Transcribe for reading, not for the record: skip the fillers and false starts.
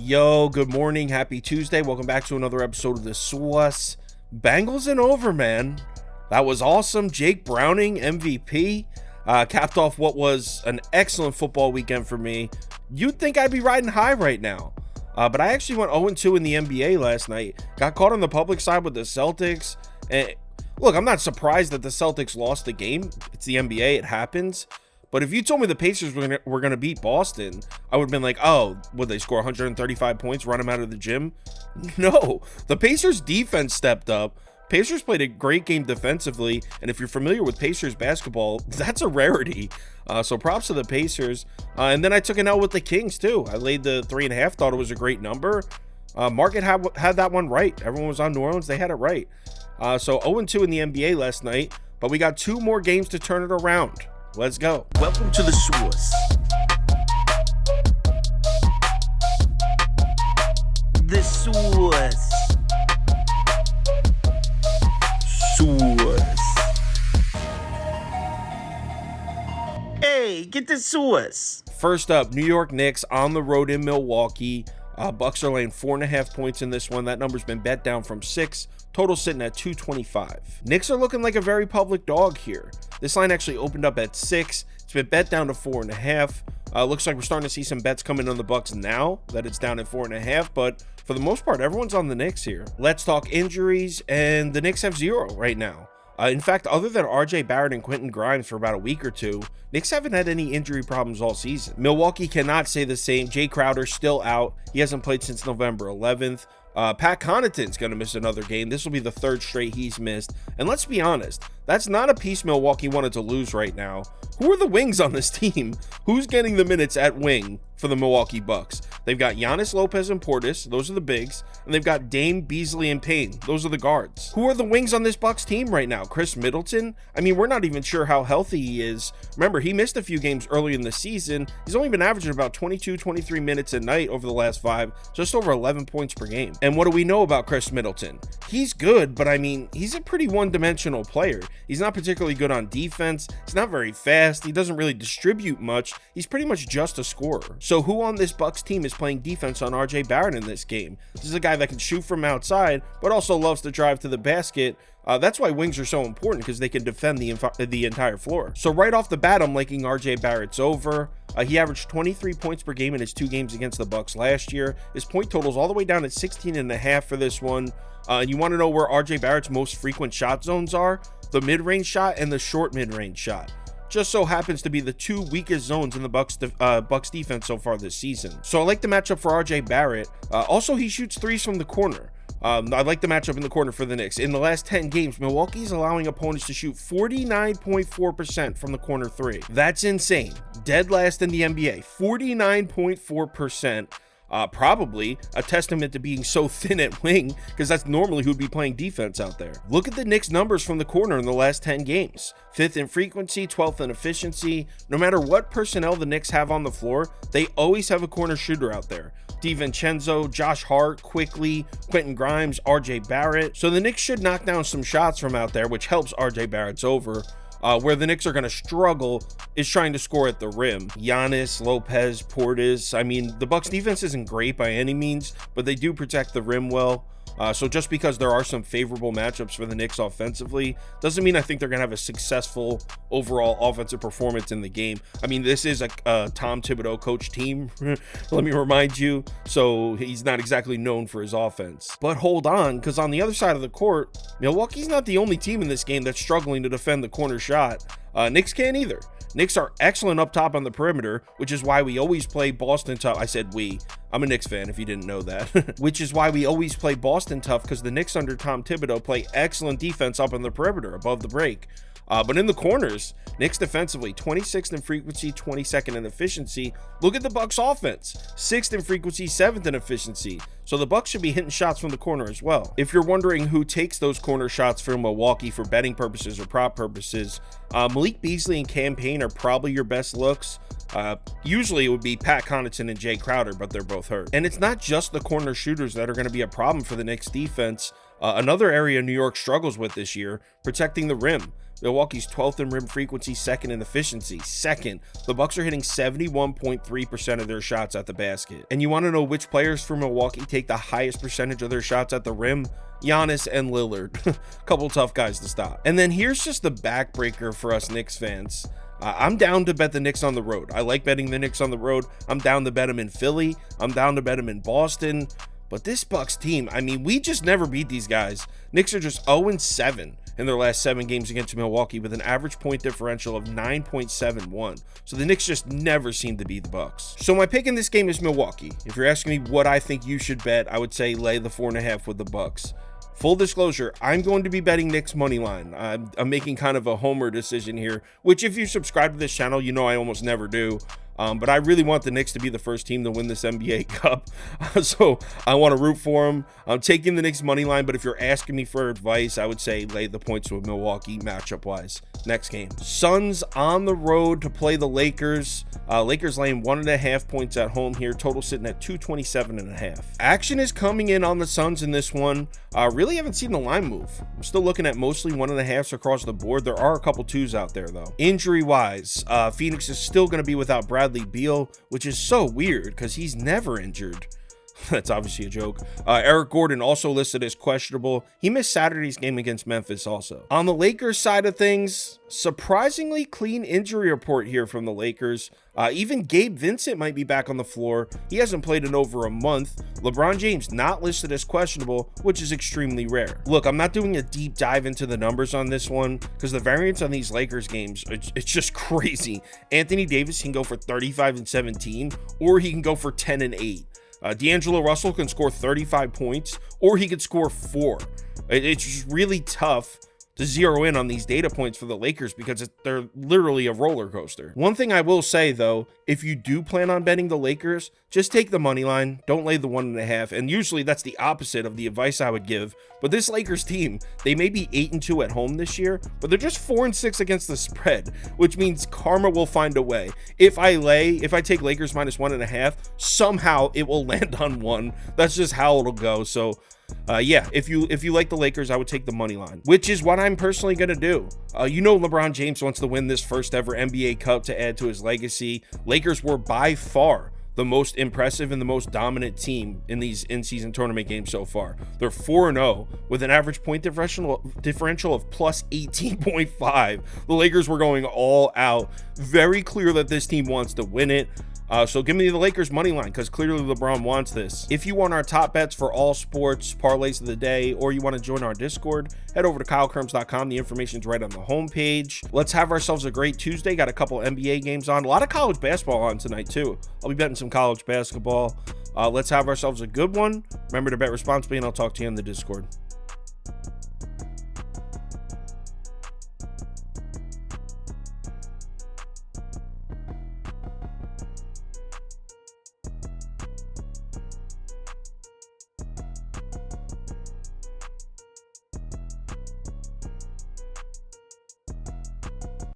Yo, good morning. Happy Tuesday. Welcome back to another episode of the Sauce. Bengals and over, man. That was awesome. Jake Browning, MVP. Capped off what was an excellent football weekend for me. You'd think I'd be riding high right now. But I actually went 0-2 in the NBA last night. Got caught on the public side with the Celtics. And look, I'm not surprised that the Celtics lost the game. It's the NBA. It happens. But if you told me the Pacers were gonna beat Boston, I would have been like, oh, would they score 135 points, run them out of the gym? No, the Pacers defense stepped up. Pacers played a great game defensively, and if you're familiar with Pacers basketball, that's a rarity. So props to the Pacers. And then I took an L with the Kings too. I laid the 3.5, thought it was a great number. Market had that one right. Everyone was on New Orleans, they had it right. So 0-2 in the NBA last night, but we got 2 more games to turn it around. Let's go. Welcome to the Sauce. The Sauce. Sauce. Hey, get the sauce. First up, New York Knicks on the road in Milwaukee. Bucks are laying 4.5 points in this one. That number's been bet down from 6. Total sitting at 225. Knicks are looking like a very public dog here. This line actually opened up at 6. It's been bet down to 4.5. Looks like we're starting to see some bets coming on the Bucks now that it's down at 4.5. But for the most part, everyone's on the Knicks here. Let's talk injuries, and the Knicks have 0 right now. In fact, other than RJ Barrett and Quentin Grimes for about a week or two, Knicks haven't had any injury problems all season. Milwaukee cannot say the same. Jay Crowder's still out. He hasn't played since November 11th. Pat Connaughton's going to miss another game. This will be the 3rd straight he's missed. And let's be honest, that's not a piece Milwaukee wanted to lose right now. Who are the wings on this team? Who's getting the minutes at wing for the Milwaukee Bucks? They've got Giannis, Lopez, and Portis. Those are the bigs. And they've got Dame, Beasley, and Payne. Those are the guards. Who are the wings on this Bucks team right now? Chris Middleton? I mean, we're not even sure how healthy he is. Remember, he missed a few games early in the season. He's only been averaging about 22, 23 minutes a night over the last 5, just over 11 points per game. And what do we know about Chris Middleton? He's good, but I mean, he's a pretty one-dimensional player. He's not particularly good on defense. He's not very fast. He doesn't really distribute much. He's pretty much just a scorer. So who on this Bucks team is playing defense on RJ Barrett in this game? This is a guy that can shoot from outside, but also loves to drive to the basket. That's why wings are so important, because they can defend the entire floor. So right off the bat, I'm liking RJ Barrett's over. He averaged 23 points per game in his 2 games against the Bucks last year. His point total's all the way down at 16.5 for this one. And you want to know where RJ Barrett's most frequent shot zones are? The mid-range shot and the short mid-range shot. Just so happens to be the 2 weakest zones in the Bucks defense so far this season. So I like the matchup for RJ Barrett. Also, he shoots 3s from the corner. I like the matchup in the corner for the Knicks. In the last 10 games, Milwaukee's allowing opponents to shoot 49.4% from the corner 3. That's insane. Dead last in the NBA. 49.4%. Probably a testament to being so thin at wing, because that's normally who'd be playing defense out there. Look at the Knicks numbers from the corner in the last 10 games. 5th in frequency, 12th in efficiency. No matter what personnel the Knicks have on the floor, they always have a corner shooter out there. DiVincenzo, Josh Hart, Quickly, Quentin Grimes, RJ Barrett. So the Knicks should knock down some shots from out there, which helps RJ Barrett's over. Where the Knicks are going to struggle is trying to score at the rim. Giannis, Lopez, Portis. I mean, the Bucks defense isn't great by any means, but they do protect the rim well. So just because there are some favorable matchups for the Knicks offensively doesn't mean I think they're going to have a successful overall offensive performance in the game. I mean, this is a Tom Thibodeau coach team, let me remind you, so he's not exactly known for his offense. But hold on, because on the other side of the court, Milwaukee's not the only team in this game that's struggling to defend the corner shot. Knicks can't either. Knicks are excellent up top on the perimeter, which is why we always play Boston tough. I said we. I'm a Knicks fan if you didn't know that. Which is why we always play Boston tough, because the Knicks under Tom Thibodeau play excellent defense up on the perimeter above the break. But in the corners, Knicks defensively, 26th in frequency, 22nd in efficiency. Look at the Bucks offense, 6th in frequency, 7th in efficiency. So the Bucks should be hitting shots from the corner as well. If you're wondering who takes those corner shots for Milwaukee for betting purposes or prop purposes, Malik Beasley and Cam Payne are probably your best looks. Usually it would be Pat Connaughton and Jay Crowder, but they're both hurt. And it's not just the corner shooters that are going to be a problem for the Knicks defense. Another area New York struggles with this year, protecting the rim. Milwaukee's 12th in rim frequency, second in efficiency. Second, the Bucks are hitting 71.3% of their shots at the basket. And you want to know which players for Milwaukee take the highest percentage of their shots at the rim? Giannis and Lillard. Couple tough guys to stop. And then here's just the backbreaker for us Knicks fans. I'm down to bet the Knicks on the road. I like betting the Knicks on the road. I'm down to bet them in Philly. I'm down to bet them in Boston. But this Bucks team, I mean, we just never beat these guys. Knicks are just 0-7 in their last 7 games against Milwaukee with an average point differential of 9.71. So the Knicks just never seem to beat the Bucks. So my pick in this game is Milwaukee. If you're asking me what I think you should bet, I would say lay the 4.5 with the Bucks. Full disclosure, I'm going to be betting Knicks money line. I'm making kind of a homer decision here, which if you subscribe to this channel, you know I almost never do. But I really want the Knicks to be the first team to win this NBA Cup. So I want to root for them. I'm taking the Knicks money line, but if you're asking me for advice, I would say lay the points with Milwaukee matchup-wise. Next game. Suns on the road to play the Lakers. Lakers laying 1.5 points at home here. Total sitting at 227.5. Action is coming in on the Suns in this one. Really haven't seen the line move. I'm still looking at mostly 1.5s across the board. There are a couple 2s out there, though. Injury-wise, Phoenix is still going to be without Bradley Beal, which is so weird because he's never injured. That's obviously a joke. Eric Gordon also listed as questionable. He missed Saturday's game against Memphis also. On the Lakers side of things, surprisingly clean injury report here from the Lakers. Even Gabe Vincent might be back on the floor. He hasn't played in over a month. LeBron James not listed as questionable, which is extremely rare. Look, I'm not doing a deep dive into the numbers on this one because the variance on these Lakers games, it's just crazy. Anthony Davis can go for 35 and 17, or he can go for 10 and 8. D'Angelo Russell can score 35 points, or he could score 4. It's just really tough to zero in on these data points for the Lakers because they're literally a roller coaster. One thing I will say, though, if you do plan on betting the Lakers, just take the money line. Don't lay the 1.5. And usually that's the opposite of the advice I would give. But this Lakers team, they may be 8-2 at home this year, but they're just 4-6 against the spread, which means karma will find a way. If I take Lakers minus 1.5, somehow it will land on 1. That's just how it'll go. So yeah, if you like the Lakers, I would take the money line, which is what I'm personally going to do. You know LeBron James wants to win this first ever NBA Cup to add to his legacy. Lakers were by far the most impressive and the most dominant team in these in-season tournament games so far. They're 4-0 with an average point differential of plus 18.5. The Lakers were going all out. Very clear that this team wants to win it. So give me the Lakers money line because clearly LeBron wants this. If you want our top bets for all sports, parlays of the day, or you want to join our Discord, head over to KyleKirms.com. The information's right on the homepage. Let's have ourselves a great Tuesday. Got a couple NBA games on. A lot of college basketball on tonight too. I'll be betting some college basketball. Let's have ourselves a good one. Remember to bet responsibly, and I'll talk to you in the Discord.